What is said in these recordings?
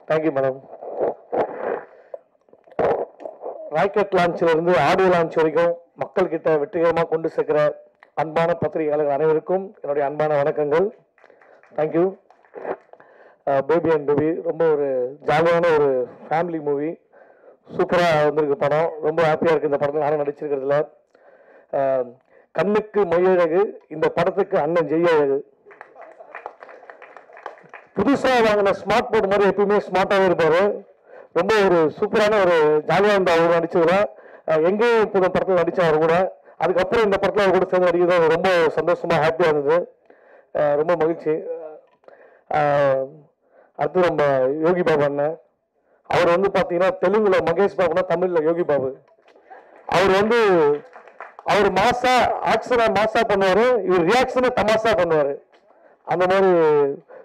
Thank you madam. Rocket லான்ச்சில் இருந்து audio launch வரைக்கும் மக்கள் கிட்ட வெற்றிகரமாக கொண்டு சேர்க்கிற அன்பான பத்திரிகையாளர்கள் அனைவருக்கும் என்னுடைய அன்பான வணக்கங்கள். தேங்க்யூ. பேபி அண்ட் பேபி ரொம்ப ஒரு ஜாலியான ஒரு ஃபேமிலி மூவி. சூப்பராக வந்திருக்கு படம். ரொம்ப ஹாப்பியாக இருக்குது இந்த படத்தில் நானும் நடிச்சிருக்கிறதுல. கண்ணுக்கு மையழகு, இந்த படத்துக்கு அண்ணன் ஜெய்யழகு. புதுசாக வாங்கின ஸ்மார்ட் போர்டு மாதிரி எப்பயுமே ஸ்மார்ட்டாகவே இருப்பார். ரொம்ப ஒரு சூப்பரான ஒரு ஜாலியாக இருந்த அவர் நடிச்சதுல. எங்கேயும் இப்போ படத்தில் நடித்தார் அவர் கூட. அதுக்கப்புறம் இந்த படத்தில் அவர் கூட சேர்ந்து நடிக்கிறது ரொம்ப சந்தோஷமாக ஹாப்பியாக இருந்தது. ரொம்ப மகிழ்ச்சி. அடுத்து நம்ம யோகி பாபு அண்ணன். அவர் வந்து பார்த்தீங்கன்னா தெலுங்குல மகேஷ் பாபுனா தமிழில் யோகி பாபு. அவர் மாசா ஆக்ஷனை மாசா பண்ணுவார், இவர் ரியாக்ஷனை தமாசா பண்ணுவார். அந்த மாதிரி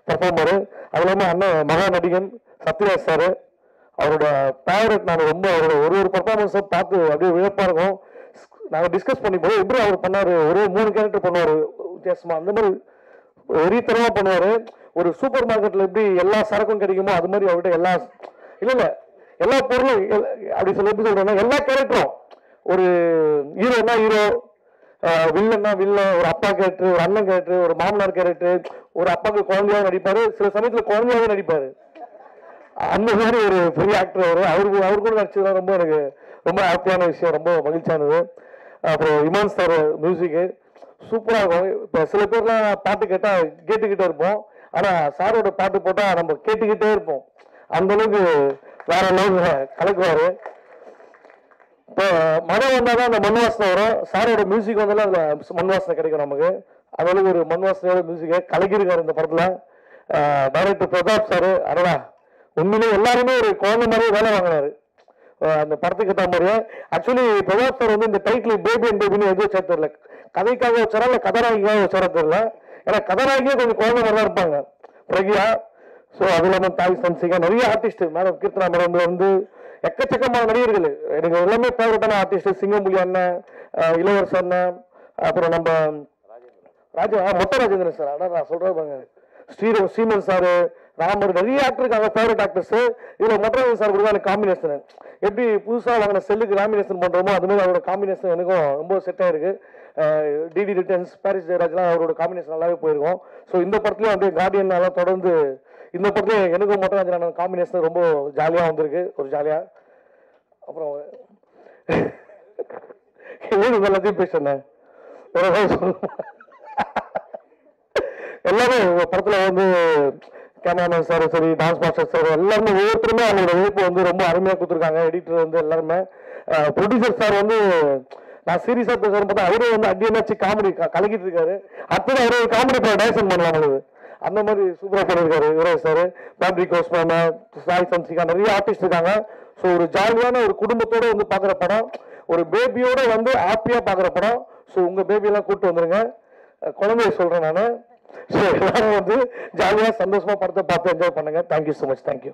பர்ஃபார்மரு. அது இல்லாமல் அண்ணன் மகா நடிகன் சத்யராஜ் சார். அவரோட ஃபேவரட். நான் ரொம்ப அவரோட ஒரு பர்ஃபார்மன்ஸை பார்த்து அப்படியே வியப்பாக இருக்கும். நாங்கள் டிஸ்கஸ் பண்ணிப்போம் எப்படி அவர் பண்ணார். ஒரு 3 கேரக்டர் பண்ணுவார் வித்தியாசமாக. அந்த மாதிரி வெறித்தனமாக பண்ணுவார். ஒரு சூப்பர் மார்க்கெட்டில் எப்படி எல்லா சரக்கும் கிடைக்குமோ அது மாதிரி அவர்கிட்ட எல்லா பொருளும் அப்படி சொல்ல எப்படி சொல்கிறேன்னா எல்லா கேரக்டரும். ஒரு ஹீரோனா ஹீரோ, வில்லன்னா வில்லன், ஒரு அப்பா கேரக்டர், ஒரு அண்ணன் கேரக்டர், ஒரு மாமனார் கேரக்டர், ஒரு அப்பாவுக்கு குழந்தையாக நடிப்பார், சில சமயத்தில் குழந்தையாகவே நடிப்பார். அந்த மாதிரி ஒரு பெரிய ஆக்டர் அவர் கூட நடிச்சதுதான் ரொம்ப எனக்கு ரொம்ப ஹாப்பியான விஷயம், ரொம்ப மகிழ்ச்சியானது. அப்புறம் இமான் சார் மியூசிக்கு சூப்பராக இருக்கும். இப்போ சில பேர்லாம் பாட்டு கேட்டால் கேட்டுக்கிட்டே இருப்போம், ஆனால் சாரோட பாட்டு போட்டால் நம்ம கேட்டுக்கிட்டே இருப்போம். அந்த அளவுக்கு வேற அளவுக்கு கலக்குவார். இப்போ மழை வந்தால் தான் அந்த மண் வாசனை வரும். சாரோட மியூசிக் வந்தாலும் அதில் மண் வாசனை கிடைக்கும் நமக்கு. அந்த அளவுக்கு ஒரு மண் வாசனையோட மியூசிக்கை கலக்கியிருக்காரு இந்த படத்தில். டைரக்டர் பிரதாப் சார் அடடா உண்மையிலே எல்லாருமே ஒரு குழந்தை மாதிரியே வேலை வாங்கினாரு அந்த படத்துக்கு ஏற்ற மாதிரியே. ஆக்சுவலி பிரதாப் சார் வந்து இந்த டைட்டில் பேபி அண்ட் பேபின்னு எதுவும் வச்சா தெரியல. கதைக்காக வச்சாரா இல்லை கதாநாயகிக்காக வச்சாரா தெரியல. ஏன்னா கதாநாயகியே கொஞ்சம் குழந்தை மாதிரி தான் இருப்பாங்க, பிரகியா. ஸோ அது இல்லாமல் தாய் சன்சிகா, நிறைய ஆர்டிஸ்ட், மேடம் கீர்த்தனா மேடம் வந்து எக்கச்சக்கமான நடிகர்கள். எனக்கு எல்லாமே ஃபேவரட்டான ஆர்டிஸ்ட். சிங்கம்புலி அண்ணன், இளவரசர் அண்ணன், அப்புறம் நம்ம மொட்டை ராஜேந்திரன் சார். அதான் நான் சொல்றேன் பாருங்க, ஸ்ரீமன் சாரு, ராமர், நிறைய ஆக்டர் இருக்காங்க ஃபேவரட் ஆக்டர்ஸ். இதில் மொட்டராஜன் சார் கூட எனக்கு காம்பினேஷன் எப்படி புதுசாக வாங்கின செல்லுக்கு லாமினேஷன் பண்ணுறோமோ அது மாதிரி அவரோட காம்பினேஷன் எனக்கும் ரொம்ப செட் ஆயிருக்கு. டிடி ரிட்டர்ன்ஸ், பாரிஸ் ஜெயராஜ்லாம் அவரோட காம்பினேஷன் நல்லாவே போயிருக்கும். ஸோ இந்த படத்துலையும் அப்படியே கார்டியன் தொடர்ந்து இந்த படத்துலையும் எனக்கும் மொட்டராஜன் காம்பினேஷன் ரொம்ப ஜாலியாக வந்திருக்கு, ஒரு ஜாலியாக. அப்புறம் எல்லாத்தையும் பேசுனேன் எல்லாமே படத்துல வந்து கேமராமேன் சார் சரி, டான்ஸ் மாஸ்டர் சார் எல்லாருமே ஒவ்வொருத்தருமே அவங்களோட உழைப்பு வந்து ரொம்ப அருமையாக கொடுத்துருக்காங்க. எடிட்டர் வந்து எல்லாருமே. ப்ரொடியூசர் சார் வந்து நான் சீரியஸாக பேசுறேன் பார்த்தா அவரே வந்து அடியனாச்சு காமெடி கலக்கிட்டு இருக்காரு. அடுத்தது அவரே காமெடி டைரக்ஷன் பண்ணலாம் உங்களுக்கு. அந்த மாதிரி சூப்பராக பண்ணியிருக்காரு யுவராஜ் சார். பேட்ரிக் கோஸ்மான, சாய் சன்சிகா, நிறைய ஆர்டிஸ்ட் இருக்காங்க. ஸோ ஒரு ஜாலியான ஒரு குடும்பத்தோடு வந்து பார்க்குற படம், ஒரு பேபியோட வந்து ஹாப்பியாக பார்க்குற படம். ஸோ உங்கள் பேபியெல்லாம் கூப்பிட்டு வந்துருங்க. குழந்தைய சொல்கிறேன் நான். ஸோ எல்லாரும் வந்து ஜாலியாக சந்தோஷமாக படத்தை பார்த்து என்ஜாய் பண்ணுங்க. Thank you so much. தேங்க்யூ.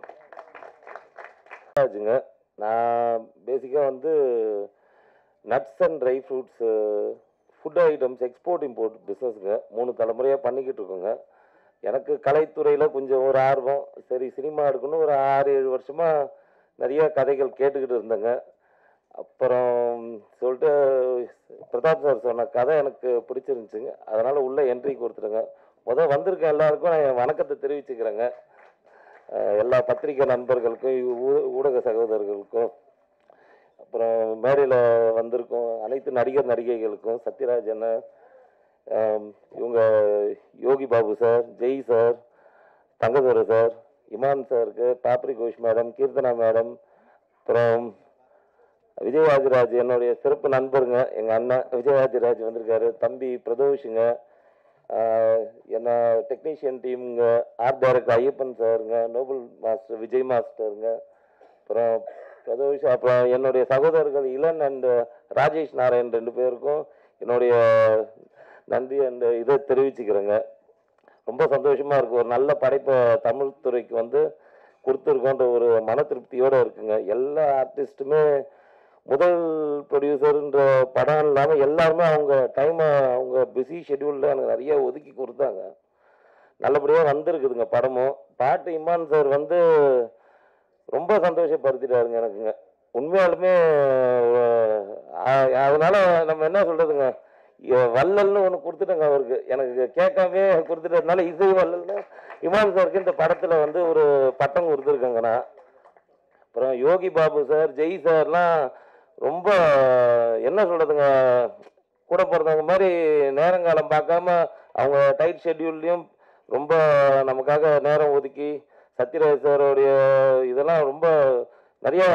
நான் பேசிக்காக வந்து nuts and dry fruits food items export import பிஸ்னஸுங்க 3 தலைமுறையாக பண்ணிக்கிட்டு இருக்கோங்க. எனக்கு கலைத்துறையில் கொஞ்சம் ஒரு ஆர்வம். சரி சினிமா எடுக்கணும் ஒரு 6-7 வருஷமாக நிறைய கதைகள் கேட்டுக்கிட்டு இருந்தேங்க. அப்புறம் சொல்லிட்டு பிரதாப் சார் சொன்ன கதை எனக்கு பிடிச்சிருந்துச்சுங்க. அதனால் உள்ள என்ட்ரி கொடுத்துருங்க. வந்திருக்க எல்லாருக்கும் நான் என் வணக்கத்தை தெரிவிச்சுக்கிறேங்க. எல்லா பத்திரிகை நண்பர்களுக்கும், ஊடக சகோதரர்களுக்கும், அப்புறம் மேடையில் வந்திருக்கும் அனைத்து நடிகர் நடிகைகளுக்கும், சத்யராஜ் அண்ணன், இவங்க Yogi Babu sir, Jai sir, Thangadurai sir, Imman சாருக்கு, பாப்ரி கோஷ் மேடம், கீர்த்தனா மேடம், அப்புறம் விஜயராஜராஜ் என்னுடைய சிறப்பு நண்பருங்க. எங்கள் அண்ணன் விஜயராஜராஜ் வந்திருக்காரு. தம்பி பிரதோஷுங்க, என்ன டெக்னீஷியன் டீமுங்க, ஆர்ட் டைரக்டர் ஐயப்பன் சாருங்க, நோபல் மாஸ்டர் விஜய் மாஸ்டருங்க, அப்புறம் பிரதோஷ், அப்புறம் என்னுடைய சகோதரர்கள் இளன் அண்ட் ராஜேஷ் நாராயண் 2 பேருக்கும் என்னுடைய நன்றி அந்த இதை தெரிவிச்சுக்கிறேங்க. ரொம்ப சந்தோஷமாக இருக்குது. ஒரு நல்ல படைப்பை தமிழ் துறைக்கு வந்து கொடுத்துருக்கோன்ற ஒரு மன திருப்தியோடு இருக்குங்க. எல்லா ஆர்டிஸ்ட்டுமே முதல் ப்ரொடியூசருன்ற படம் இல்லாமல் எல்லாருமே அவங்க டைமை அவங்க பிஸி ஷெட்யூலில் எனக்கு நிறைய ஒதுக்கி கொடுத்தாங்க. நல்லபடியாக வந்திருக்குதுங்க படமும். பாட்டு இமான் சார் வந்து ரொம்ப சந்தோஷப்படுத்திட்டாருங்க எனக்குங்க. உண்மையாலுமே அதனால நம்ம என்ன சொல்றதுங்க, வள்ளல்னு ஒன்று கொடுத்துட்டேங்க அவருக்கு. எனக்கு கேட்காமே கொடுத்துட்டதுனால இசை வள்ளல்னு இமான் சாருக்கு இந்த படத்தில் வந்து ஒரு பட்டம் கொடுத்துருக்கேங்க நான். அப்புறம் யோகி பாபு சார், ஜெய் சார்லாம் ரொம்ப என்ன சொல்றதுங்க, கூட பிறந்தவங்க மாதிரி நேரங்காலம் பார்க்காம அவங்க டைட் ஷெட்யூல்லையும் ரொம்ப நமக்காக நேரம் ஒதுக்கி, சத்யராஜ் சாரோடைய இதெல்லாம் ரொம்ப நிறைய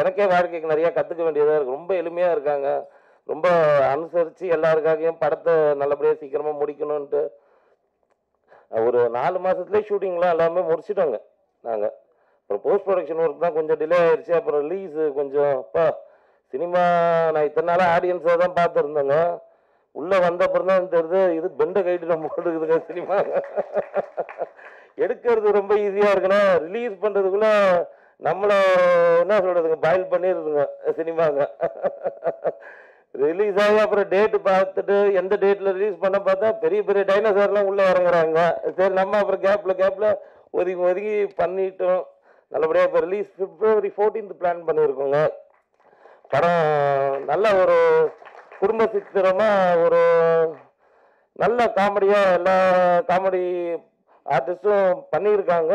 எனக்கே வாழ்க்கைக்கு நிறைய கற்றுக்க வேண்டியதாக இருக்குது. ரொம்ப எளிமையாக இருக்காங்க, ரொம்ப அனுசரித்து எல்லாருக்காகவும் படத்தை நல்லபடியாக சீக்கிரமாக முடிக்கணும்ன்ட்டு ஒரு 4 மாதத்துலேயே ஷூட்டிங்லாம் எல்லாமே முடிச்சிட்டோங்க நாங்கள். அப்புறம் போஸ்ட் ப்ரொடக்ஷன் ஒர்க் தான் கொஞ்சம் டிலே ஆயிடுச்சு. அப்புறம் ரிலீஸு கொஞ்சம் சினிமா நான் இத்தனை நாளாக ஆடியன்ஸாக தான் பார்த்துருந்தேங்க. உள்ளே வந்த அப்புறம் தான் தெரியுது இது பெண்டை கைட்டு நம்ம போட்டுக்குதுங்க. சினிமா எடுக்கிறது ரொம்ப ஈஸியாக இருக்குன்னா ரிலீஸ் பண்ணுறதுக்குள்ள நம்மளை என்ன சொல்கிறதுங்க பாயில் பண்ணிடுதுங்க சினிமாங்க. ரிலீஸ் ஆகி அப்புறம் டேட்டு பார்த்துட்டு எந்த டேட்டில் ரிலீஸ் பண்ண பார்த்தா பெரிய பெரிய டைனோசர்லாம் உள்ளே இறங்குறாங்க. சரி நம்ம அப்புறம் கேப்பில் ஒதுக்கி பண்ணிட்டோம். நல்லபடியாக இப்போ ரிலீஸ் February 14th பிளான் பண்ணியிருக்கோங்க. படம் நல்ல ஒரு குடும்ப சித்திரமாக ஒரு நல்ல காமெடியாக எல்லா காமெடி ஆர்டிஸ்டும் பண்ணியிருக்காங்க.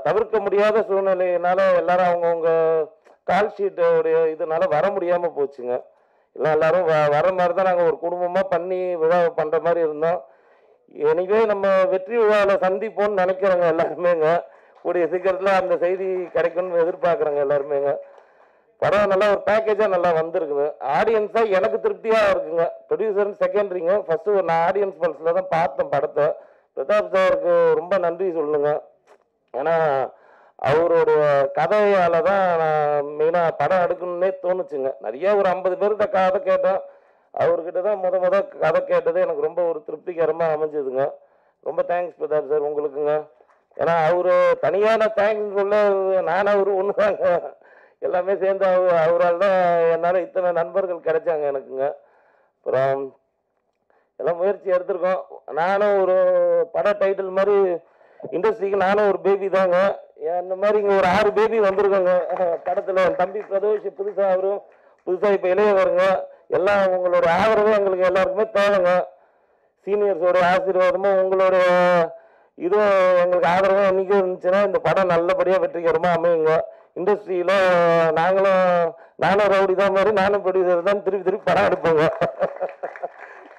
தவிர்க்க முடியாத சூழ்நிலையினால எல்லாரும் அவங்கவுங்க கால் ஷீட்டோடைய இதனால வர முடியாமல் போச்சுங்க. எல்லாரும் வர மாதிரி தான் நாங்கள் ஒரு குடும்பமாக பண்ணி விழா பண்ணுற மாதிரி இருந்தோம். எனவே நம்ம வெற்றி விழாவில் சந்திப்போம்னு நினைக்கிறோங்க எல்லாருமேங்க. கூடிய சீக்கிரத்தில் அந்த செய்தி கிடைக்கும்னு எதிர்பார்க்குறோங்க எல்லாருமேங்க. படம் நல்லா ஒரு பேக்கேஜாக நல்லா வந்திருக்குது. ஆடியன்ஸாக எனக்கு திருப்தியாக இருக்குங்க. ப்ரொடியூசர் செகண்டரிங்க. ஃபஸ்ட்டு நான் ஆடியன்ஸ் பல்ஸில் தான் பார்த்தேன் படத்தை. பிரதாப் சாருக்கு ரொம்ப நன்றி சொல்லுங்க. ஏன்னா அவருடைய கதையால் தான் நான் மெயினாக படம் எடுக்கணுன்னே தோணுச்சுங்க. நிறைய ஒரு 50 பேர்கிட்ட கதை கேட்டேன். அவர்கிட்ட தான் முத கதை கேட்டது எனக்கு ரொம்ப ஒரு திருப்திகரமாக அமைஞ்சதுங்க. ரொம்ப தேங்க்ஸ் பிரதாப் சார் உங்களுக்குங்க. ஏன்னா அவரு தனியான தேங்க்ஸ் சொல்ல நானும் அவரு ஒன்று தாங்க. எல்லாமே சேர்ந்து அவரால் தான் என்னால் இத்தனை நண்பர்கள் கிடைச்சாங்க எனக்குங்க. அப்புறம் எல்லாம் முயற்சி எடுத்திருக்கோம். நானும் ஒரு பட டைட்டில் மாதிரி இண்டஸ்ட்ரிக்கு நானும் ஒரு பேபி தாங்க. இந்த மாதிரி இங்கே ஒரு 6 பேபி வந்திருக்கோங்க படத்தில். என் தம்பி பிரதோஷ் புதுசாக அவரும் புதுசாக இப்போ இளையவருங்க. எல்லாம் உங்களோட ஆதரவு எங்களுக்கு எல்லாருக்குமே தேவைங்க. சீனியர்ஸோட ஆசீர்வாதமும் உங்களோட இதுவும் எங்களுக்கு ஆதரவும் என்றைக்கும் இருந்துச்சுன்னா இந்த படம் நல்லபடியாக வெற்றிகரமாக அமையுங்க. இண்டஸ்ட்ரியில் நானும் ரவுடி தான் மாதிரி நானும் ப்ரொடியூசர் தான் திருப்பி படம் எடுப்போங்க.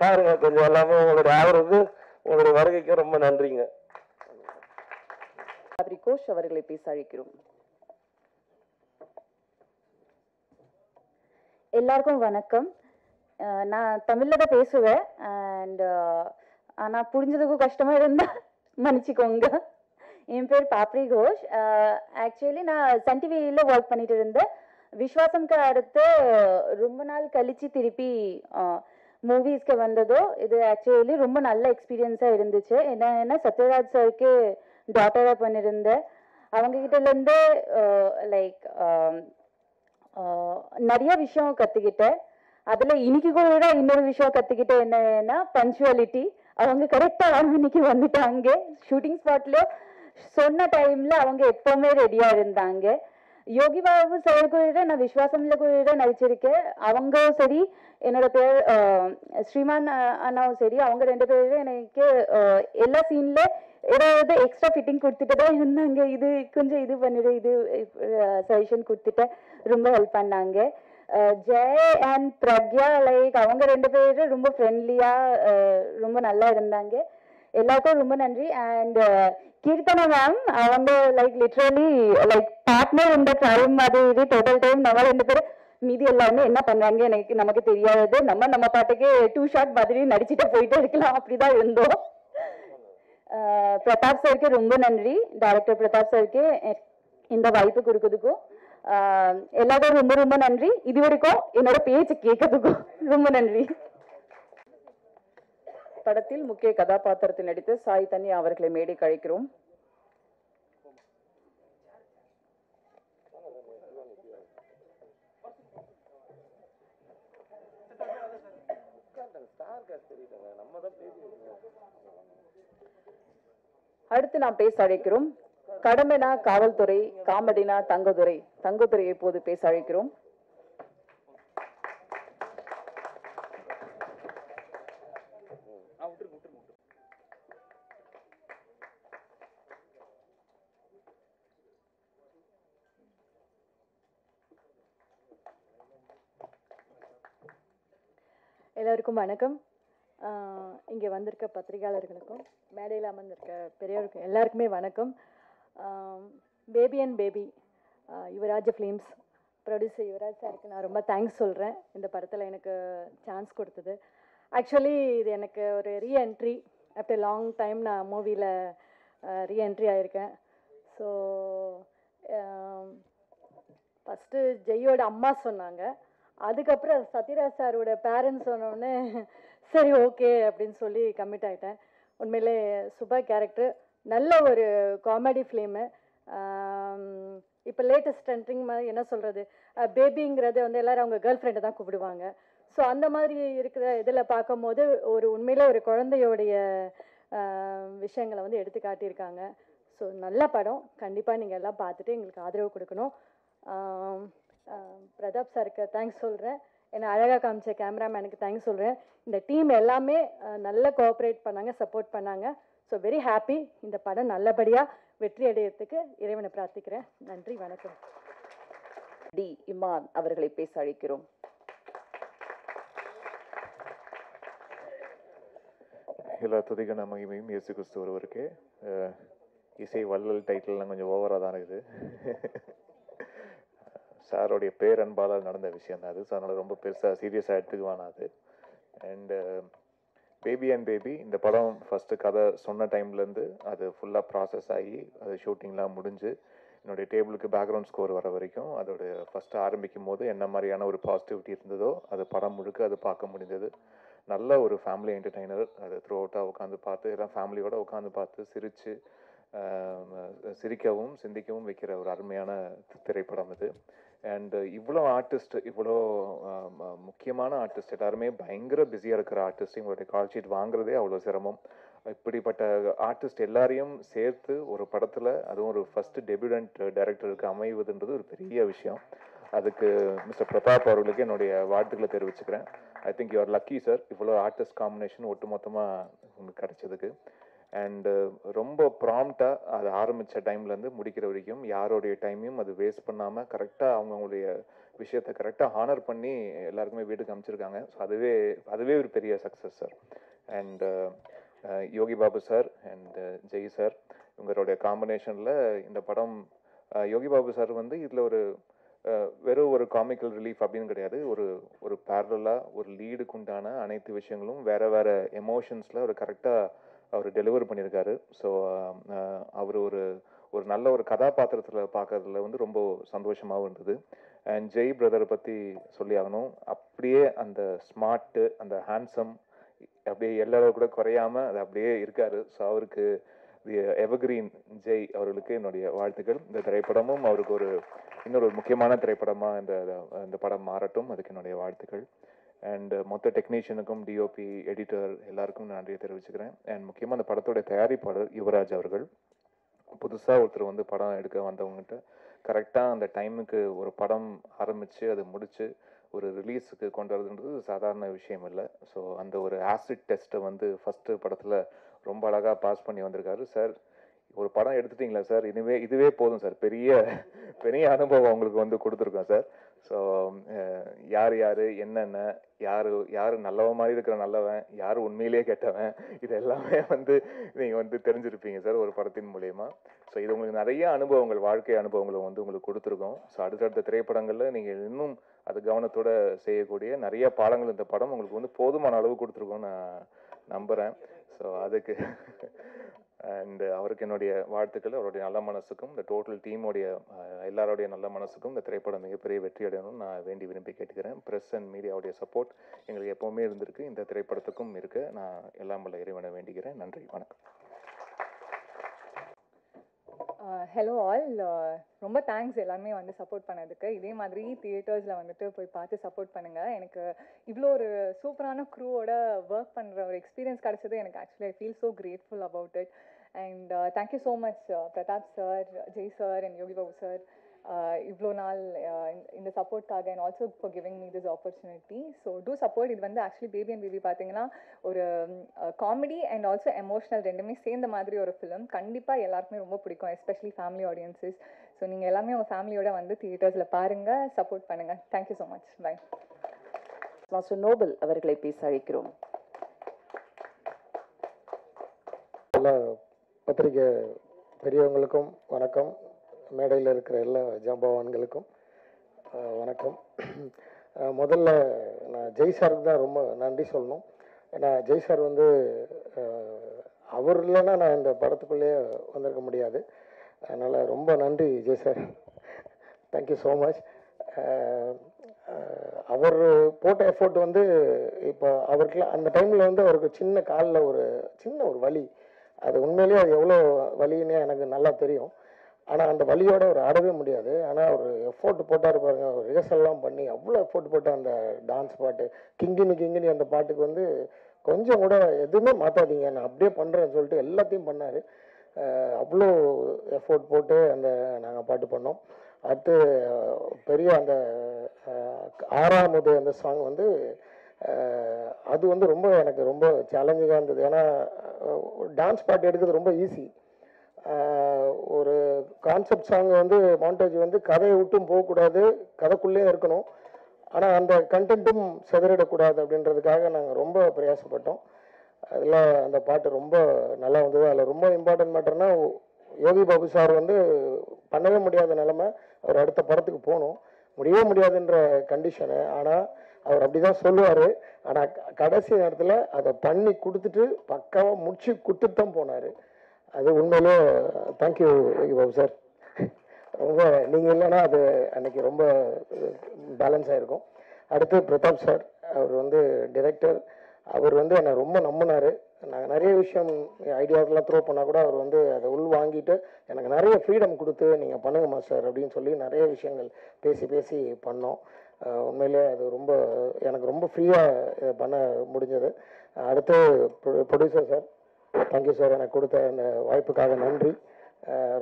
பாருங்க கொஞ்சம் எல்லாமே உங்களுடைய ஆதரவுக்கு உங்களுடைய வருகைக்கு ரொம்ப நன்றிங்க. கோஷ் அவர்களை பேச அழைக்கிறோம். எல்லாருக்கும் வணக்கம். நான் தமிழ்ல தான் பேசுவேன். அண்ட் ஆனால் புரிஞ்சதுக்கும் கஷ்டமா இருந்தா மன்னிச்சுக்கோங்க. என் பேர் பாப்ரி கோஷ். ஆக்சுவலி நான் சன் டிவியில் ஒர்க் பண்ணிட்டு இருந்தேன். விஸ்வாசம்க்கு அடுத்து ரொம்ப நாள் கழிச்சு திருப்பி மூவிஸ்க்கு வந்ததோ இது ஆக்சுவலி ரொம்ப நல்ல எக்ஸ்பீரியன்ஸாக இருந்துச்சு. என்னன்னா சத்யராஜ் சாருக்கு டாட்டராக பண்ணியிருந்தேன். அவங்ககிட்டலேருந்து லைக் நிறைய விஷயம் கற்றுக்கிட்டேன். அதில் இன்னைக்கு கூட இன்னொரு விஷயம் கற்றுக்கிட்டேன். என்னன்னா பங்க்சுவாலிட்டி. அவங்க கரெக்டாக இன்னைக்கு வந்துட்டாங்க. ஷூட்டிங் ஸ்பாட்ல சொன்ன டைம்ல அவங்க எப்பவுமே ரெடியா இருந்தாங்க. யோகி பாபு சார் கூட நான் விஸ்வாசம்ல கூட நடிச்சிருக்கேன். அவங்களும் சரி, என்னோட பேர் ஸ்ரீமான் அண்ணாவும் சரி, அவங்க 2 பேரும் எனக்கு எல்லா சீன்ல ஏதாவது எக்ஸ்ட்ரா ஃபிட்டிங் கொடுத்துட்டு தான் இருந்தாங்க. இது கொஞ்சம் இது பண்ணிடு, இது சஜஷன் கொடுத்துட்டு ரொம்ப ஹெல்ப் பண்ணாங்க. ஜெய் அண்ட் பிரக்யா லைக் அவங்க 2 பேரும் ரொம்ப ஃப்ரெண்ட்லியா ரொம்ப நல்லா இருந்தாங்க. எல்லாருக்கும் ரொம்ப நன்றி. அண்ட் கீர்த்தனா மேம் அவங்க லைக் லிட்ரலி லைக் பார்ட்னர் இந்த டைம் மாதிரி டோட்டல் டைம் நம்ம 2 பேரும் மீதி எல்லாருமே என்ன பண்றாங்க நமக்கு தெரியாது. நம்ம பாட்டுக்கு 2 ஷாட் மாதிரி நடிச்சுட்டு போயிட்டே இருக்கலாம். அப்படிதான் இருந்தோம். பிரதாப் சாருக்கு ரொம்ப நன்றி. டைரக்டர் பிரதாப் சாருக்கு இந்த வாய்ப்பு கொடுக்கறதுக்கும் எல்லாரும் ரொம்ப ரொம்ப நன்றி. இது வரைக்கும் என்னோட பேச்சு கேட்கறதுக்கும் ரொம்ப நன்றி. படத்தில் முக்கிய கதாபாத்திரத்தில் நடித்த சாய் தன்யா அவர்களை மேடைக்கு அழைக்கிறோம். அடுத்து நாம் பேச அழைக்கிறோம் கடமைனா காவல்துறை, காமெடினா தங்கதுரை. தங்கதுரையை இப்போது பேச அழைக்கிறோம். எல்லாருக்கும் வணக்கம். இங்கே வந்திருக்க பத்திரிகையாளர்களுக்கும் மேடையில் அமர்ந்திருக்க பெரியவருக்கும் எல்லாருக்குமே வணக்கம். Baby and baby Yuvaraj films producer Yuvaraj சாருக்கு நான் ரொம்ப தேங்க்ஸ் சொல்கிறேன் இந்த படத்தில் எனக்கு சான்ஸ் கொடுத்தது. ஆக்சுவலி இது எனக்கு ஒரு ரீஎன்ட்ரி. ஆஃப்டர் லாங் டைம் நான் மூவியில் ரீஎன்ட்ரி ஆகியிருக்கேன். ஸோ ஃபஸ்ட்டு ஜெய்யோட அம்மா சொன்னாங்க, அதுக்கப்புறம் சத்யராஜ் சாரோட பேரண்ட்ஸ் சொன்னோடனே சரி ஓகே அப்படின்னு சொல்லி கமிட் ஆகிட்டேன். உண்மையிலே சூப்பர் கேரக்டர், நல்ல ஒரு காமெடி ஃபிலிமு. இப்போ லேட்டஸ்ட் ட்ரெண்டிங் மாதிரி என்ன சொல்கிறது, பேபிங்கிறது வந்து எல்லோரும் அவங்க கேர்ள் ஃப்ரெண்டை தான் கூப்பிடுவாங்க. ஸோ அந்த மாதிரி இருக்கிற இதில் பார்க்கும்போது ஒரு உண்மையிலே ஒரு குழந்தையோடைய விஷயங்களை வந்து எடுத்து காட்டியிருக்காங்க. ஸோ நல்ல படம், கண்டிப்பாக நீங்கள் எல்லாம் பார்த்துட்டு எங்களுக்கு ஆதரவு கொடுக்கணும். பிரதாப் சாருக்கு தேங்க்ஸ் சொல்கிறேன், என்னை அழகாக காமிச்ச கேமராமேனுக்கு தேங்க்ஸ் சொல்கிறேன். இந்த டீம் எல்லாமே நல்லா கோஆப்ரேட் பண்ணாங்க, சப்போர்ட் பண்ணாங்க. So very happy. இந்த படம் நல்லபடியாக வெற்றி அடையிறதுக்கு இறைவனை பிரார்த்திக்கிறேன். நன்றி, வணக்கம். டி இமான் அவர்களை பேச அழைக்கிறோம். எல்லா துதிகன மகிமையும் இயேசு கிறிஸ்து ஒருவருக்கே. இசை வள்ளல் டைட்டில்லாம் கொஞ்சம் ஓவராக தான் இருக்குது. சாரோடைய பேரன்பால் நடந்த விஷயம் தான் அது. ஸோ அதனால் ரொம்ப பெருசாக சீரியஸாக எடுத்துக்குவானா அது. அண்டு பேபி அண்ட் பேபி இந்த படம் ஃபஸ்ட்டு கதை சொன்ன டைம்லேருந்து அது ஃபுல்லாக ப்ராசஸ் ஆகி அது ஷூட்டிங்லாம் முடிஞ்சு என்னுடைய டேபிளுக்கு பேக்ரவுண்ட் ஸ்கோர் வர வரைக்கும் அதோடைய ஃபஸ்ட்டு ஆரம்பிக்கும் போது என்ன மாதிரியான ஒரு பாசிட்டிவிட்டி இருந்ததோ அது படம் முழுக்க அது பார்க்க முடிந்தது. நல்ல ஒரு ஃபேமிலி என்டர்டெய்னர். அது த்ரூ அவுட்டாக உட்காந்து பார்த்து எல்லாம் ஃபேமிலியோடு உட்காந்து பார்த்து சிரித்து சிரிக்கவும் சிந்திக்கவும் வைக்கிற ஒரு அருமையான திரைப்படம் இது. அண்ட் இவ்வளோ ஆர்டிஸ்ட், இவ்வளோ முக்கியமான ஆர்டிஸ்ட் எல்லாருமே பயங்கர பிஸியாக இருக்கிற ஆர்டிஸ்ட், இவங்களுடைய கால் ஷீட் வாங்குறதே அவ்வளோ சிரமம். இப்படிப்பட்ட ஆர்டிஸ்ட் எல்லாரையும் சேர்த்து ஒரு படத்தில், அதுவும் ஒரு ஃபஸ்ட்டு டெபியூடன்ட் டைரக்டருக்கு அமைவதுன்றது ஒரு பெரிய விஷயம். அதுக்கு மிஸ்டர் பிரதாப் அவர்களுக்கு என்னுடைய வாழ்த்துக்களை தெரிவிச்சுக்கிறேன். I think you are lucky sir, இவ்வளோ ஆர்டிஸ்ட் காம்பினேஷன் ஒட்டு மொத்தமாக உங்களுக்கு கிடைச்சதுக்கு. அண்டு ரொம்ப ப்ராம்ப்டாக அது ஆரம்பித்த டைம்லேருந்து முடிக்கிற வரைக்கும் யாரோடைய டைமையும் அது வேஸ்ட் பண்ணாமல் கரெக்டாக அவங்களுடைய விஷயத்தை கரெக்டாக ஹானர் பண்ணி எல்லாருக்குமே வீட்டுக்கு அமைச்சிருக்காங்க. ஸோ அதுவே ஒரு பெரிய success sir. And Yogi Babu sir and Jai sir இவங்களுடைய காம்பினேஷனில் இந்த படம், யோகி பாபு சார் வந்து இதில் ஒரு வெறும் ஒரு காமிக்கல் ரிலீஃப் அப்படின்னு கிடையாது, ஒரு பேரலாக ஒரு லீடுக்கு உண்டான அனைத்து விஷயங்களும் வேறு வேறு எமோஷன்ஸில் ஒரு கரெக்டாக அவர் டெலிவர் பண்ணியிருக்காரு. ஸோ அவர் ஒரு நல்ல ஒரு கதாபாத்திரத்தில் பார்க்கறதுல வந்து ரொம்ப சந்தோஷமாகவும் இருந்தது. அண்ட் ஜெய் பிரதரை பற்றி சொல்லி ஆகணும். அப்படியே அந்த ஸ்மார்ட்டு, அந்த ஹேண்ட்ஸம் அப்படியே எல்லாரும் கூட குறையாம அது அப்படியே இருக்காரு. ஸோ அவருக்கு எவர்கிரீன் ஜெய் அவர்களுக்கு என்னுடைய வாழ்த்துக்கள். இந்த திரைப்படமும் அவருக்கு இன்னொரு முக்கியமான திரைப்படமாக இந்த படம் மாறட்டும், அதுக்கு என்னுடைய வாழ்த்துக்கள். அண்ட் மொத்த டெக்னீஷியனுக்கும், டிஓபி, எடிட்டர் எல்லாருக்கும் நன்றியை தெரிவிச்சுக்கிறேன். அண்ட் முக்கியமாக அந்த படத்தோட தயாரிப்பாளர் யுவராஜ் அவர்கள், புதுசாக ஒருத்தர் வந்து படம் எடுக்க வந்தவங்ககிட்ட கரெக்டாக அந்த டைமுக்கு ஒரு படம் ஆரம்பித்து அது முடித்து ஒரு ரிலீஸுக்கு கொண்டு வரதுன்றது சாதாரண விஷயம் இல்லை. ஸோ அந்த ஒரு ஆசிட் டெஸ்ட்டை வந்து ஃபஸ்ட்டு படத்தில் ரொம்ப அழகாக பாஸ் பண்ணி வந்திருக்காரு சார். ஒரு படம் எடுத்துட்டிங்களா சார், இதுவே போதும் சார், பெரிய அனுபவம் உங்களுக்கு வந்து கொடுத்துருக்கோம் சார். ஸோ யார் என்னென்ன, யார் நல்லவன் மாதிரி இருக்கிற நல்லவன், யார் உண்மையிலேயே கெட்டவன், இது எல்லாமே வந்து நீங்கள் வந்து தெரிஞ்சிருப்பீங்க சார் ஒரு படத்தின் மூலயமா. ஸோ இது உங்களுக்கு நிறைய அனுபவங்கள், வாழ்க்கை அனுபவங்களை வந்து உங்களுக்கு கொடுத்துருக்கோம். ஸோ அடுத்தடுத்த திரைப்படங்களில் நீங்கள் இன்னும் அது கவனத்தோடு செய்யக்கூடிய நிறைய பாடங்கள் இந்த படம் உங்களுக்கு வந்து போதுமான அளவு கொடுத்துருக்கோன்னு நான் நம்புகிறேன். ஸோ அதுக்கு அண்ட் அவருக்கு என்னுடைய வாழ்த்துக்கள். அவருடைய நல்ல மனசுக்கும் இந்த டோட்டல் டீமோடைய எல்லாருடைய நல்ல மனசுக்கும் இந்த திரைப்படம் மிகப்பெரிய வெற்றி அடையணும்னு நான் விரும்பி கேட்டுக்கிறேன். ப்ரெஸ் அண்ட் மீடியாவுடைய சப்போர்ட் எங்களுக்கு எப்போவுமே இருந்திருக்கு, இந்த திரைப்படத்துக்கும் இருக்கு. நான் எல்லாம் வல்ல இறைவனை வேண்டிக்கிறேன். நன்றி, வணக்கம். ஹலோ ஆல், ரொம்ப தேங்க்ஸ் எல்லாருமே வந்து சப்போர்ட் பண்ணதுக்கு. இதே மாதிரி தியேட்டர்ஸில் வந்துட்டு போய் பார்த்து சப்போர்ட் பண்ணுங்கள். எனக்கு இவ்வளோ ஒரு சூப்பரான க்ரூவோட ஒர்க் பண்ணுற ஒரு எக்ஸ்பீரியன்ஸ் கிடச்சது எனக்கு actually I feel so grateful about it. And thank you so much Prathap sir, Jai sir and Yogi Babu sir, இவ்வளோ நாள் இந்த சப்போர்ட்காக and also for giving me this opportunity. So do support. இது வந்து ஆக்சுவலி பேபி அண்ட் பேபி பார்த்தீங்கன்னா ஒரு காமெடி அண்ட் ஆல்சோ எமோஷனல் ரெண்டுமே சேர்ந்த மாதிரி ஒரு ஃபிலிம். கண்டிப்பாக எல்லாருக்குமே ரொம்ப பிடிக்கும், எஸ்பெஷலி ஃபேமிலி ஆடியன்ஸஸ். ஸோ நீங்கள் எல்லாமே உங்கள் ஃபேமிலியோட வந்து தியேட்டர்ஸில் பாருங்கள், சப்போர்ட் பண்ணுங்கள். Thank you so much. Bye. Master Noble அவர்களை பேச அழைக்கிறோம். எல்லா பத்திரிகை பெரியவங்களுக்கும் வணக்கம், மேடையில் இருக்கிற எல்லா ஜாம்பவான்களுக்கும் வணக்கம். முதல்ல நான் ஜெய் சாருக்கு தான் ரொம்ப நன்றி சொல்லணும். ஏன்னா ஜெய் சார் வந்து அவர் இல்லைன்னா நான் இந்த படத்துக்குள்ளேயே வந்திருக்க முடியாது. அதனால் ரொம்ப நன்றி Jai sir, thank you so much. அவர் போட்ட எஃபோர்ட் வந்து இப்போ அவருக்குலாம் அந்த டைமில் வந்து அவருக்கு சின்ன காலில் ஒரு சின்ன ஒரு வலி, அது உண்மையிலேயே அது எவ்வளோ வலின்னு எனக்கு நல்லா தெரியும். ஆனால் அந்த வலியோட அவர் ஆடவே முடியாது. ஆனால் அவர் எஃபோர்ட் போட்டார் பாருங்க, அவர் ரிஹர்சல்லாம் பண்ணி அவ்வளோ எஃபோர்ட் போட்டு அந்த டான்ஸ் பாட்டு கிங்கினி அந்த பாட்டுக்கு வந்து கொஞ்சம் கூட எதுவுமே மாற்றாதீங்க, நான் அப்படியே பண்ணுறேன்னு சொல்லிட்டு எல்லாத்தையும் பண்ணார். அவ்வளோ எஃபோர்ட் போட்டு அந்த நாங்கள் பாட்டு பண்ணோம். அடுத்து பெரிய அந்த ஆறாவது அந்த சாங் வந்து அது வந்து ரொம்ப எனக்கு ரொம்ப சேலஞ்சிங்காக இருந்தது. ஏன்னா டான்ஸ் பாட்டு எடுக்கிறது ரொம்ப ஈஸி. ஒரு கான்செப்ட் சாங் வந்து மாண்டேஜ் வந்து கதையை விட்டும் போகக்கூடாது, கதைக்குள்ளேயே இருக்கணும், ஆனால் அந்த கண்டென்ட்டும் செதறிடக்கூடாது அப்படின்றதுக்காக நாங்கள் ரொம்ப பிரயாசப்பட்டோம். அதில் அந்த பாட்டு ரொம்ப நல்லா வந்தது. அதில் ரொம்ப இம்பார்ட்டன்ட் மேட்டர்னா யோகி பாபு சார் வந்து பண்ணவே முடியாத நிலைமை, அவர் அடுத்த படத்துக்கு போகணும், முடியவே முடியாதுன்ற கண்டிஷனு. ஆனால் அவர் அப்படி தான் சொல்லுவார். ஆனால் கடைசி நேரத்தில் அதை பண்ணி கொடுத்துட்டு பக்காவாக முடிச்சு கொடுத்துட்டு தான் போனார். அது உண்மையிலே தேங்க்யூ யோகி பாபு சார். ரொம்ப நீங்கள் இல்லைன்னா அது அன்னைக்கு ரொம்ப பேலன்ஸ் ஆகிருக்கும். அடுத்து பிரதாப் சார், அவர் வந்து டிரெக்டர். அவர் வந்து என்னை ரொம்ப நம்பினார். நாங்கள் நிறைய விஷயம் ஐடியாக்கெல்லாம் த்ரோ பண்ணால் கூட அவர் வந்து அதை உள் வாங்கிட்டு எனக்கு நிறைய ஃப்ரீடம் கொடுத்து நீங்கள் பண்ணுங்க மாஸ்டர் அப்படின்னு சொல்லி நிறைய விஷயங்கள் பேசி பண்ணோம். உண்மையிலே அது ரொம்ப எனக்கு ரொம்ப ஃப்ரீயாக பண்ண முடிஞ்சது. அடுத்து ப்ரொடியூசர் சார், தேங்க்யூ சார், எனக்கு கொடுத்த அந்த வாய்ப்புக்காக நன்றி.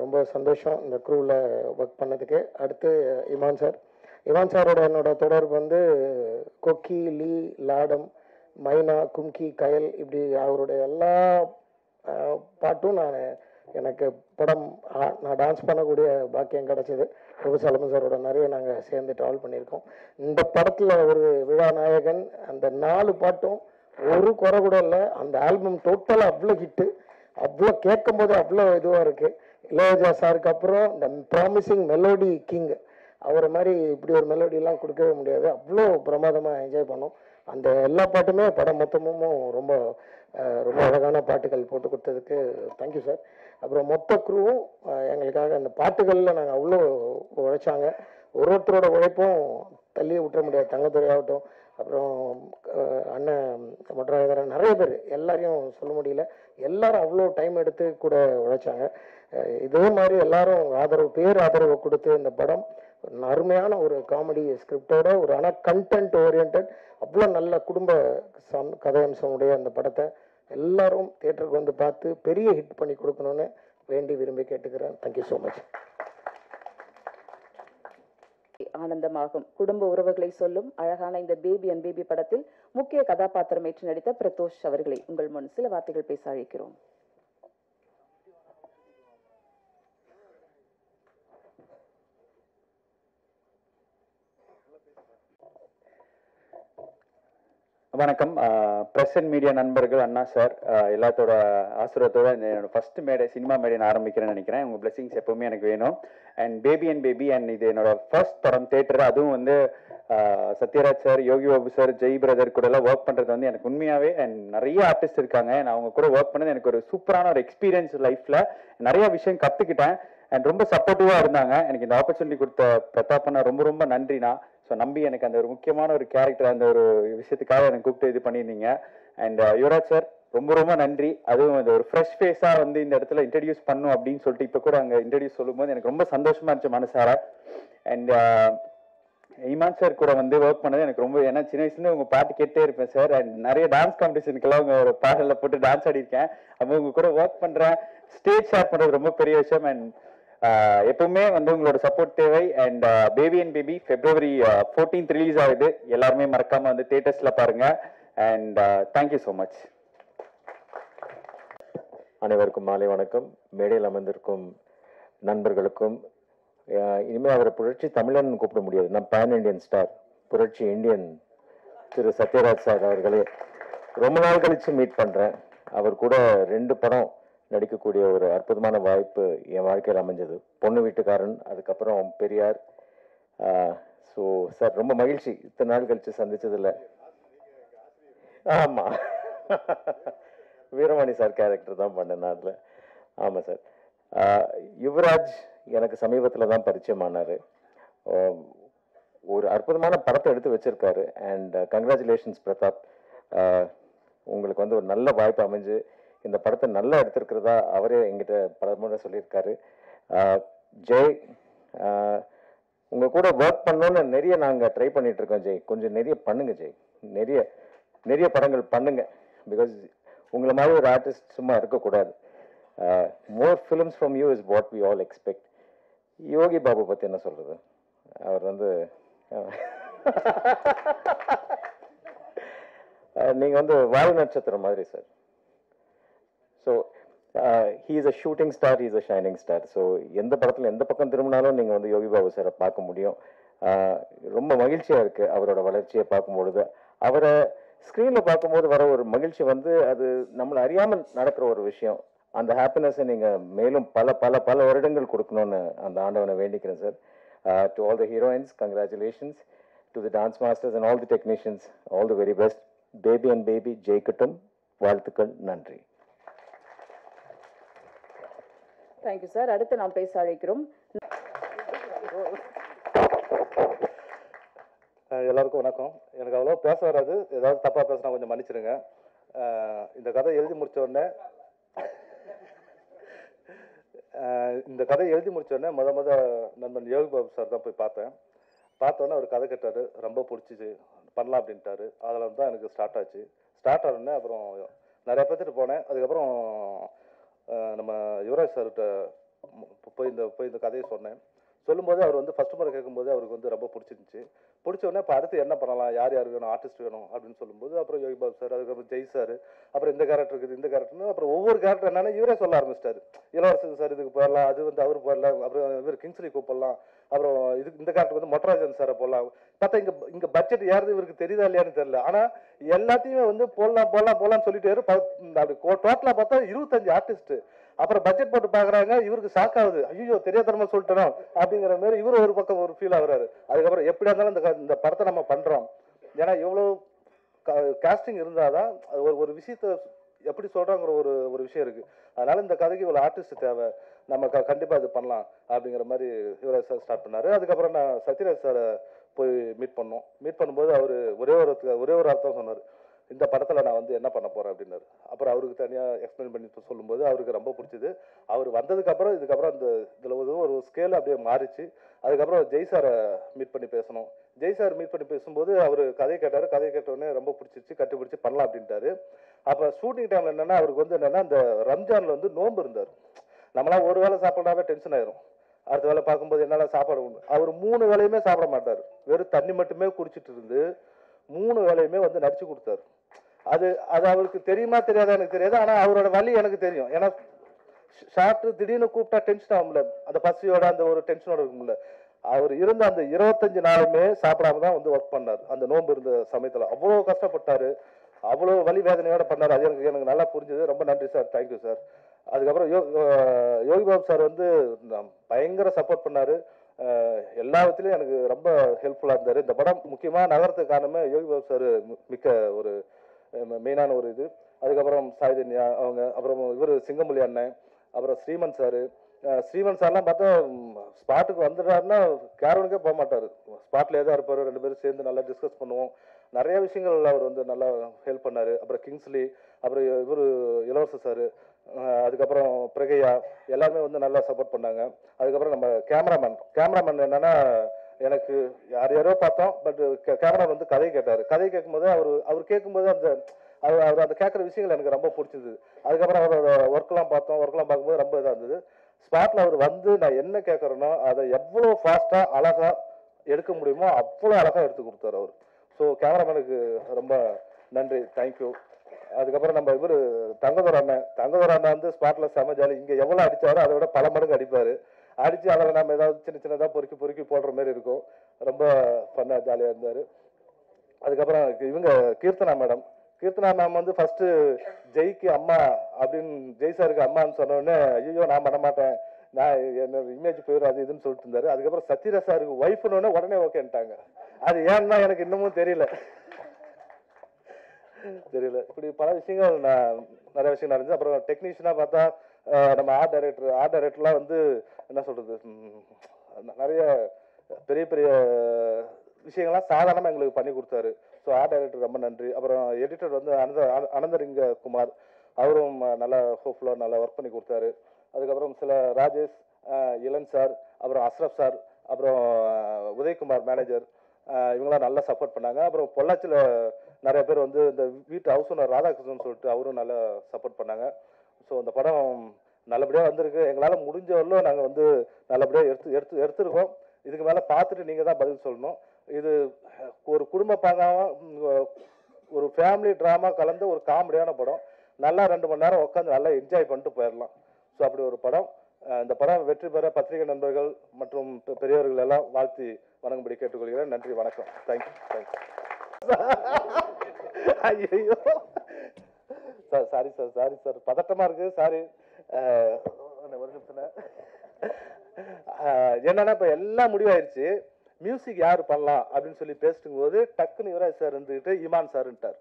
ரொம்ப சந்தோஷம் இந்த க்ரூவில் ஒர்க் பண்ணதுக்கு. அடுத்து இமான் சாரோட என்னோட தொடர்பு வந்து கொக்கி, லீ, லாடம், மைனா, கும்கி, கயல், இப்படி அவருடைய எல்லா பாட்டும் எனக்கு படம் நான் டான்ஸ் பண்ணக்கூடிய பாக்கியம் கிடச்சிது. பிரபுசலமன் சாரோட நிறைய நாங்கள் சேர்ந்து ட்ராவல் பண்ணியிருக்கோம். இந்த படத்தில் ஒரு விழா நாயகன், அந்த 4 பாட்டும் ஒரு குறை கூட இல்லை. அந்த ஆல்பம் டோட்டலாக அவ்வளோ ஹிட்டு, அவ்வளோ கேட்கும் போது அவ்வளோ இதுவாக இருக்குது. இளையராஜா சாருக்கு அப்புறம் இந்த ப்ராமிசிங் மெலோடி கிங், அவரை மாதிரி இப்படி ஒரு மெலோடியெலாம் கொடுக்கவே முடியாது. அவ்வளோ பிரமாதமாக என்ஜாய் பண்ணோம். அந்த எல்லா பாட்டுமே படம் மொத்தமும் ரொம்ப ரொம்ப அழகான பாட்டுகள் போட்டு கொடுத்ததுக்கு தேங்க்யூ சார். அப்புறம் மொத்த குரூவும் எங்களுக்காக அந்த பாட்டுகளில் நாங்கள் அவ்வளோ உழைச்சாங்க. ஒருத்தரோட உழைப்பும் தள்ளியே விட்டுற முடியாது. தங்கத்துறை ஆகட்டும், அப்புறம் அண்ணன் மொட்ராயதரன், நிறைய பேர், எல்லாரையும் சொல்ல முடியல, எல்லாரும் அவ்வளோ டைம் எடுத்து கூட உழைச்சாங்க. இதே மாதிரி எல்லாரும் ஆதரவு கொடுத்து இந்த படம் அருமையான ஒரு காமெடி ஸ்கிரிப்டோட ஒரு ஆனால் கண்டென்ட் ஓரியன்ட் அவ்வளோ நல்ல குடும்ப கதையம்சம் உடைய அந்த படத்தை எல்லாரும் தியேட்டருக்கு வந்து பார்த்து பெரிய ஹிட் பண்ணி கொடுக்கணும்னு வேண்டி விரும்பி கேட்டுக்கிறேன். Thank you so much. ஆனந்தமாகும் குடும்ப உறவுகளை சொல்லும் அழகான இந்த பேபி அண்ட் பேபி படத்தில் முக்கிய கதாபாத்திரம் ஏற்று நடித்த பிரதோஷ் அவர்களை உங்கள் முன் சில வார்த்தைகள் பேச அழைக்கிறோம். வணக்கம். பிரஸ் அண்ட் மீடியா நண்பர்கள், அண்ணா சார், எல்லாத்தோட ஆசீர்வாதத்தோட என்னோட ஃபர்ஸ்ட் மேடை, சினிமா மேடை நான் ஆரம்பிக்கிறேன்னு நினைக்கிறேன். உங்கள் பிளெஸிங்ஸ் எப்பவுமே எனக்கு வேணும். அண்ட் பேபி அண்ட் இது என்னோட ஃபர்ஸ்ட் படம் தேட்டர். அதுவும் வந்து சத்யராஜ் சார், யோகி பாபு சார், ஜெய் பிரதர் கூட எல்லாம் ஒர்க் பண்றது வந்து எனக்கு உண்மையாவே, அண்ட் நிறைய ஆர்டிஸ்ட் இருக்காங்க, நான் அவங்க கூட ஒர்க் பண்ணது எனக்கு ஒரு சூப்பரான ஒரு எக்ஸ்பீரியன்ஸ். லைஃப்ல நிறைய விஷயம் கத்துக்கிட்டேன் அண்ட் ரொம்ப சப்போர்ட்டிவா இருந்தாங்க. எனக்கு இந்த ஆப்பர்ச்சுனிட்டி கொடுத்த பிரதாப்பண்ணா ரொம்ப ரொம்ப நன்றிண்ணா. ஸோ நம்பி எனக்கு அந்த ஒரு முக்கியமான ஒரு கேரக்டர், அந்த ஒரு விஷயத்துக்காக எனக்கு கூப்பிட்டு இது பண்ணியிருந்தீங்க. அண்ட் யுவராஜ் சார் ரொம்ப ரொம்ப நன்றி. அதுவும் அந்த ஒரு ஃப்ரெஷ் ஃபேஸா வந்து இந்த இடத்துல இன்ட்ரடியூஸ் பண்ணும் அப்படின்னு சொல்லிட்டு இப்போ கூட அங்கே இன்ட்ரடியூஸ் சொல்லும்போது எனக்கு ரொம்ப சந்தோஷமா இருந்துச்சு மனசார. அண்ட் இமான் சார் கூட வந்து ஒர்க் பண்ணது எனக்கு ரொம்ப, ஏன்னா சின்ன வயசுல உங்க பாட்டு கேட்டே இருப்பேன் சார். அண்ட் நிறைய டான்ஸ் காம்படிஷனுக்கெல்லாம் உங்க ஒரு பாடல போட்டு டான்ஸ் ஆடி இருக்கேன். அப்போ உங்க கூட ஒர்க் பண்றேன், ஸ்டேஜ் ஷேர் பண்றது ரொம்ப பெரிய விஷயம். அண்ட் எப்பவுமே வந்து உங்களோட சப்போர்ட் தேவை. And baby and baby February 14th release ஆகுது. எல்லாருமே மறக்காம வந்து தியேட்டர்ஸ்ல பாருங்க. And thank you so much. அனைவருக்கும் மாலை வணக்கம். மேடையில் அமர்ந்திருக்கும் நண்பர்களுக்கும், இனிமேல் அவரை புரட்சி தமிழன் கூப்பிட முடியாது, நான் பேன் இண்டியன் ஸ்டார், புரட்சி இந்தியன் திரு சத்யராஜ் சார் அவர்களே ரொம்ப நாள் கழிச்சு மீட் பண்ணுறேன். அவர் கூட 2 படம் நடிக்கக்கூடிய ஒரு அற்புதமான வாய்ப்பு என் வாழ்க்கையில் அமைஞ்சது. பொண்ணு வீட்டுக்காரன், அதுக்கப்புறம் பெரியார். ஸோ சார் ரொம்ப மகிழ்ச்சி இத்தனை நாள் கழிச்சு சந்திச்சதில்லை. ஆமாம், வீரமணி சார் கேரக்டர் தான் பண்ணேன் நாட்டில். ஆமாம் சார். யுவராஜ் எனக்கு சமீபத்தில் தான் பரிச்சயமானார். ஒரு அற்புதமான படத்தை எடுத்து வச்சிருக்காரு. அண்ட் கங்க்ராச்சுலேஷன்ஸ் பிரதாப், உங்களுக்கு வந்து ஒரு நல்ல வாய்ப்பு அமைஞ்சு இந்த படத்தை நல்லா எடுத்திருக்கிறதா அவரே எங்கிட்ட பல முறை சொல்லியிருக்காரு. ஜெய், உங்கள் கூட ஒர்க் பண்ணணும்னு நிறைய நாங்கள் ட்ரை பண்ணிட்டு இருக்கோம். ஜெய், கொஞ்சம் நிறைய பண்ணுங்க ஜெய், நிறைய படங்கள் பண்ணுங்க. பிகாஸ் உங்களை மாதிரி ஒரு ஆர்டிஸ்ட் சும்மா இருக்கக்கூடாது. More films from you is what we all expect. Yogi Babu பற்றி என்ன சொல்கிறது? அவர் வந்து நீங்கள் வந்து வாயு நட்சத்திரம் மாதிரி sir. So he is a shooting star, he is a shining star. So எந்த படத்தில் எந்த பக்கம் திரும்பினாலும் நீங்கள் வந்து யோகி பாபு சாரை பார்க்க முடியும். ரொம்ப மகிழ்ச்சியாக இருக்குது அவரோட வளர்ச்சியை பார்க்கும்பொழுது. அவரை ஸ்க்ரீனில் பார்க்கும்போது வர ஒரு மகிழ்ச்சி வந்து அது நம்மளை அறியாமல் நடக்கிற ஒரு விஷயம். அந்த ஹாப்பினஸை நீங்கள் மேலும் பல பல பல வருடங்கள் கொடுக்கணும்னு அந்த ஆண்டவனை வேண்டிக்கிறேன் sir. To all the heroines, congratulations. To the dance masters and all the technicians, all the very best. Baby and baby ஜெயிக்கட்டும். வாழ்த்துக்கள். நன்றி. Thank you sir. அடுத்து நாம் பேச அழைக்கிறோம். எல்லாருக்கும் வணக்கம். எனக்கு அவ்வளோ பேச வராது, ஏதாவது தப்பாக பேசினா கொஞ்சம் மன்னிச்சிடுங்க. இந்த கதை எழுதி முடிச்ச உடனே முத நண்பன் யோகி பாபு சார் தான் போய் பார்த்தேன். பார்த்தோன்னே அவர் கதை கேட்டார், ரொம்ப பிடிச்சிச்சு, பண்ணலாம் அப்படின்ட்டாரு. அதில் தான் எனக்கு ஸ்டார்ட் ஆச்சு. ஸ்டார்ட் ஆனோடனே அப்புறம் நிறைய பேர்த்துட்டு போனேன். அதுக்கப்புறம் நம்ம யுவராஜ் சார்கிட்ட போய் இந்த கதையை சொன்னேன். சொல்லும்போது அவர் வந்து ஃபர்ஸ்ட் முறை கேட்கும்போது அவருக்கு வந்து ரொம்ப பிடிச்சிருந்துச்சு. பிடிச்ச உடனே இப்போ அடுத்து என்ன பண்ணலாம், யார் வேணும், ஆர்டிஸ்ட் வேணும் அப்படின்னு சொல்லும்போது அப்புறம் யோகி பாபு சார், அதுக்கப்புறம் ஜெய் சார், அப்புறம் இந்த கேரக்டர் இருக்குது, இந்த கேரக்டர்னு அப்புறம் ஒவ்வொரு கேரக்டர் என்னன்னா இவரே சொல்ல ஆரம்பிச்சிட்டாரு. இளவரசன் சார் இதுக்கு போயிடலாம், அது வந்து அவர் போயிடலாம், அப்புறம் இவர் கிங்ஸ்லி கூப்பிடலாம், அப்புறம் இதுக்கு இந்த கேரக்டர் வந்து மொட்டராஜன் சாரை போடலாம். பார்த்தா இங்கே பட்ஜெட் யாருது இவருக்கு தெரியுதா இல்லையான்னு தெரியல. ஆனால் எல்லாத்தையுமே வந்து போடலாம்னு சொல்லிட்டு அப்படி டோட்டலாக பார்த்தா 25 ஆர்டிஸ்ட். அப்புறம் பட்ஜெட் போட்டு பாக்குறாங்க, இவருக்கு ஷாக் ஆகுது, ஐயோ தெரியாதனமா சொல்லிட்டோம் அப்படிங்கிற மாதிரி இவரு ஒரு பக்கம் ஒரு ஃபீல் ஆகுறாரு. அதுக்கப்புறம் எப்படியா இருந்தாலும் இந்த படத்தை நம்ம பண்றோம். ஏன்னா எவ்வளவு காஸ்டிங் இருந்தாதான் ஒரு விஷயத்த எப்படி சொல்றாங்கிற ஒரு விஷயம் இருக்கு. அதனால இந்த கதைக்கு இவ்வளவு ஆர்டிஸ்ட் தேவை, நம்ம கண்டிப்பா இது பண்ணலாம் அப்படிங்கிற மாதிரி யுவராஜ் சார் ஸ்டார்ட் பண்ணாரு. அதுக்கப்புறம் நான் சத்யராஜ் சாரை போய் மீட் பண்ணும்போது அவரு ஒரே ஒரு அர்த்தம் சொன்னார், இந்த படத்துல நான் வந்து என்ன பண்ண போறேன் அப்படின்னாரு. அப்புறம் அவருக்கு தனியா எக்ஸ்பிளைன் பண்ணி சொல்லும்போது அவருக்கு ரொம்ப பிடிச்சது. அவர் வந்ததுக்கு அப்புறம் இதுக்கப்புறம் இதுல ஒரு ஸ்கேல் அப்படியே மாறிச்சு. அதுக்கப்புறம் ஜெய் சாரை மீட் பண்ணி பேசணும். ஜெய் சார் மீட் பண்ணி பேசும்போது அவர் கதை கேட்டாரு. கதை கேட்டவுடனே ரொம்ப பிடிச்சிச்சு, கட்டி பிடிச்சி பண்ணலாம் அப்படின்ட்டாரு. அப்புறம் ஷூட்டிங் டைம்ல என்னன்னா அவருக்கு வந்து என்னன்னா இந்த ரம்ஜான்ல வந்து நோன்பு இருந்தார். நம்மளாம் ஒரு வேளை சாப்பிடாவே டென்ஷன் ஆயிரும். அடுத்த வேலை பார்க்கும்போது என்னால சாப்பாடு உண்டு. அவர் 3 வேளையுமே சாப்பிட மாட்டார், வெறும் தண்ணி மட்டுமே குடிச்சிட்டு இருந்து 3 வேளையுமே வந்து நடிச்சு கொடுத்தாரு. அது அவருக்கு தெரியுமா தெரியாதா எனக்கு தெரியாது. ஆனா அவரோட வலி எனக்கு தெரியும். ஏன்னா ஷார்ட் திடீர்னு கூப்பிட்டா டென்ஷன் ஆகும்ல, அந்த பசியோட அந்த ஒரு டென்ஷனோட இருக்கும்ல. அவர் இருந்த அந்த 25 நாளுமே சாப்பிடாம தான் வந்து ஒர்க் பண்ணார். அந்த நோன்பு இருந்த சமயத்துல அவ்வளவு கஷ்டப்பட்டாரு, அவ்வளவு வலி வேதனையோட பண்ணாரு. அது எனக்கு நல்லா புரிஞ்சது. ரொம்ப நன்றி சார், தேங்க்யூ சார். அதுக்கப்புறம் யோகி பாபு சார் வந்து பயங்கர சப்போர்ட் பண்ணாரு. எல்லா விதத்திலையும் எனக்கு ரொம்ப ஹெல்ப்ஃபுல்லா இருந்தாரு. இந்த படம் முக்கியமா நகரத்துக்கு காரணமே யோகி பாபு சார் மிக்க ஒரு மெயினான ஒரு இது. அதுக்கப்புறம் சாய்தன்யா அவங்க, அப்புறம் இவர் சிங்கமொழி அண்ணன், அப்புறம் ஸ்ரீமன் சார்லாம் பார்த்தா ஸ்பாட்டுக்கு வந்துட்டாருன்னா கேரவனுக்கே போக மாட்டாரு, ஸ்பாட்லேயே தான் இருப்பாரு. 2 பேரும் சேர்ந்து நல்லா டிஸ்கஸ் பண்ணுவோம். நிறைய விஷயங்கள் அவர் வந்து நல்லா ஹெல்ப் பண்ணாரு. அப்புறம் கிங்ஸ்லி, அப்புறம் இவர் இளவரச சார், அதுக்கப்புறம் பிரகையா எல்லாருமே வந்து நல்லா சப்போர்ட் பண்ணாங்க. அதுக்கப்புறம் நம்ம கேமராமேன் என்னன்னா எனக்கு யாரையாரோ பார்த்தோம். பட் கேமரா வந்து கதை கேட்டார். கதை கேட்கும்போது அவர் கேட்கும்போது அவர் அந்த கேட்குற விஷயங்கள் எனக்கு ரொம்ப பிடிச்சிருந்தது. அதுக்கப்புறம் அவரோட ஒர்க்லாம் பார்க்கும்போது ரொம்ப இதாக இருந்தது. ஸ்பாட்டில் அவர் வந்து நான் என்ன கேட்குறேனோ அதை எவ்வளோ ஃபாஸ்ட்டாக அழகாக எடுக்க முடியுமோ அவ்வளோ அழகாக எடுத்து கொடுத்தாரு அவர். ஸோ கேமராமேனுக்கு ரொம்ப நன்றி, தேங்க்யூ. அதுக்கப்புறம் நம்ம இவர் தங்கதுரை அண்ணன் வந்து ஸ்பாட்டில் செம ஜாலி. இங்கே எவ்வளோ அடித்தாரோ அதை விட பல மடங்கு அடிப்பார். அடித்து அதில் நம்ம ஏதாவது சின்னதாக பொறுக்கி போடுற மாதிரி இருக்கும். ரொம்ப ஃபன்னாக ஜாலியாக இருந்தார். அதுக்கப்புறம் இவங்க கீர்த்தனா மேம் வந்து ஃபஸ்ட்டு ஜெய்க்கு அம்மா அப்படின்னு ஜெய் சாருக்கு அம்மான்னு சொன்னோடனே ஐயோ நான் பண்ண மாட்டேன், நான் என்ன இமேஜ் போயிடும் அது இதுன்னு சொல்லிட்டு இருந்தாரு. அதுக்கப்புறம் சத்யராஜ் சாருக்கு ஒய்ஃப்னு உடனே ஓகேன்ட்டாங்க. அது ஏன்னா எனக்கு இன்னமும் தெரியல. இப்படி பல விஷயங்கள் நிறைய விஷயம் நடந்துச்சு. அப்புறம் டெக்னீஷியனாக பார்த்தா நம்ம ஆர்ட் டைரக்டர்லாம் வந்து என்ன சொல்றது, நிறைய பெரிய விஷயங்கள்லாம் சாதாரணமாக எங்களுக்கு பண்ணி கொடுத்தாரு. ஸோ ஆர்ட் டைரக்டர் ரொம்ப நன்றி. அப்புறம் எடிட்டர் வந்து அனந்தரிங்க குமார், அவரும் நல்லா ஹோப்ஃபுல்லாக நல்லா ஒர்க் பண்ணி கொடுத்தாரு. அதுக்கப்புறம் சில ராஜேஷ், இளன் சார், அப்புறம் அஸ்ரப் சார், அப்புறம் உதயகுமார் மேனேஜர், இவங்களாம் நல்லா சப்போர்ட் பண்ணாங்க. அப்புறம் பொள்ளாச்சியில் நிறைய பேர் வந்து இந்த வீட்டு ஹவுஸ் ஓனர் ராதாகிருஷ்ணன் சொல்லிட்டு அவரும் நல்லா சப்போர்ட் பண்ணாங்க. ஸோ அந்த படம் நல்லபடியாக வந்திருக்கு. எங்களால் முடிஞ்ச வரலும் நாங்கள் வந்து நல்லபடியாக எடுத்துருக்கோம். இதுக்கு மேலே பார்த்துட்டு நீங்கள் தான் பதில் சொல்லணும். இது ஒரு குடும்ப பாங்காக ஒரு ஃபேமிலி ட்ராமா கலந்து ஒரு காமெடியான படம். நல்லா 2 மணி நேரம் உட்காந்து நல்லா என்ஜாய் பண்ணிட்டு போயிடலாம். ஸோ அப்படி ஒரு படம். இந்த படம் வெற்றி பெற பத்திரிகை நண்பர்கள் மற்றும் பெரியவர்கள் எல்லாம் வாழ்த்தி வணங்கும்படி கேட்டுக்கொள்கிறேன். நன்றி, வணக்கம். தேங்க்யூ. ஐயோ சார், சாரி சார், பதட்டமா இருக்கு, சாரி. ஒரு நிமிஷம். என்னன்னா இப்ப எல்லாம் முடிவாயிருச்சு. மியூசிக் யாரு பண்ணலாம் அப்படின்னு சொல்லி பேசிட்டு போது டக்குன்னு யுவராஜ் சார் இருந்துகிட்டு இமான் சார்ன்ட்டார்.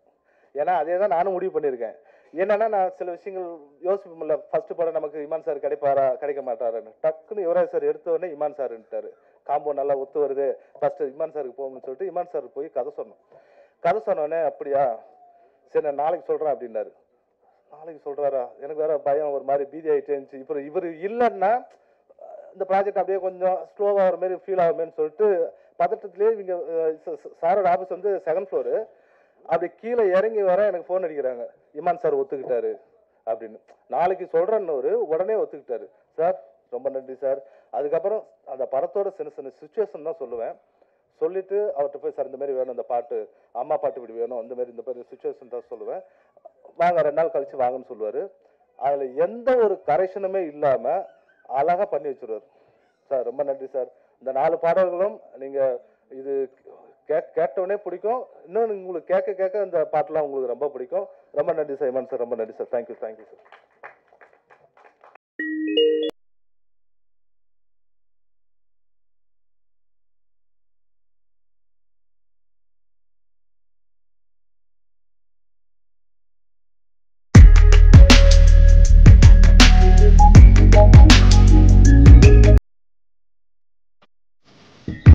ஏன்னா அதே தான் நானும் முடிவு பண்ணியிருக்கேன். என்னன்னா நான் சில விஷயங்கள் யோசிப்போம்ல, ஃபர்ஸ்ட் படம் நமக்கு இமான் சார் கிடைப்பாரா கிடைக்க மாட்டாரான்னு. டக்குன்னு யுவராஜ் சார் எடுத்த உடனே இமான் சார்ன்ட்டாரு. காம்போ நல்லா ஒத்து வருது, ஃபர்ஸ்ட் இமான் சாருக்கு போகணும்னு சொல்லிட்டு இமான் சார் போய் கதை சொன்னோடனே அப்படியா சரி நான் நாளைக்கு சொல்றேன் அப்படின்னாரு. நாளைக்கு சொல்றாரா, எனக்கு வேற பயம், ஒரு மாதிரி பீதி ஆகிட்டு இருந்துச்சு. இப்போ இவர் இல்லைன்னா இந்த ப்ராஜெக்ட் அப்படியே கொஞ்சம் ஸ்லோவா ஆகிற மாதிரி ஃபீல் ஆகுமேன்னு சொல்லிட்டு பதட்டத்திலேயே இவங்க சாரோட ஆஃபீஸ் வந்து 2nd ஃப்ளோரு. அப்படி கீழே இறங்கி வர எனக்கு ஃபோன் அடிக்கிறாங்க, இமான் சார் ஒத்துக்கிட்டாரு அப்படின்னு. நாளைக்கு சொல்றேன்னு உடனே ஒத்துக்கிட்டாரு. சார் ரொம்ப நன்றி சார். அதுக்கப்புறம் அந்த படத்தோட சின்ன சுச்சுவேஷன் தான் சொல்லுவேன். சொல்லிட்டு அவர்கிட்ட போய் சார் இந்த மாதிரி வேணும், இந்த பாட்டு அம்மா பாட்டு இப்படி வேணும், இந்த மாதிரி சுச்சுவேஷன் தான் சொல்லுவேன். வாங்க 2 நாள் கழிச்சு வாங்கன்னு சொல்லுவாரு. அதுல எந்த ஒரு கரெக்ஷனுமே இல்லாம அழகா பண்ணி வச்சிருவாரு. சார் ரொம்ப நன்றி சார். இந்த 4 பாடல்களும் நீங்க இது கேட்டவுடனே பிடிக்கும். இன்னொன்று உங்களுக்கு கேட்க இந்த பாட்டுலாம் உங்களுக்கு ரொம்ப பிடிக்கும். ரொம்ப நன்றி சார் இமான் சார், ரொம்ப நன்றி சார். Thank you sir.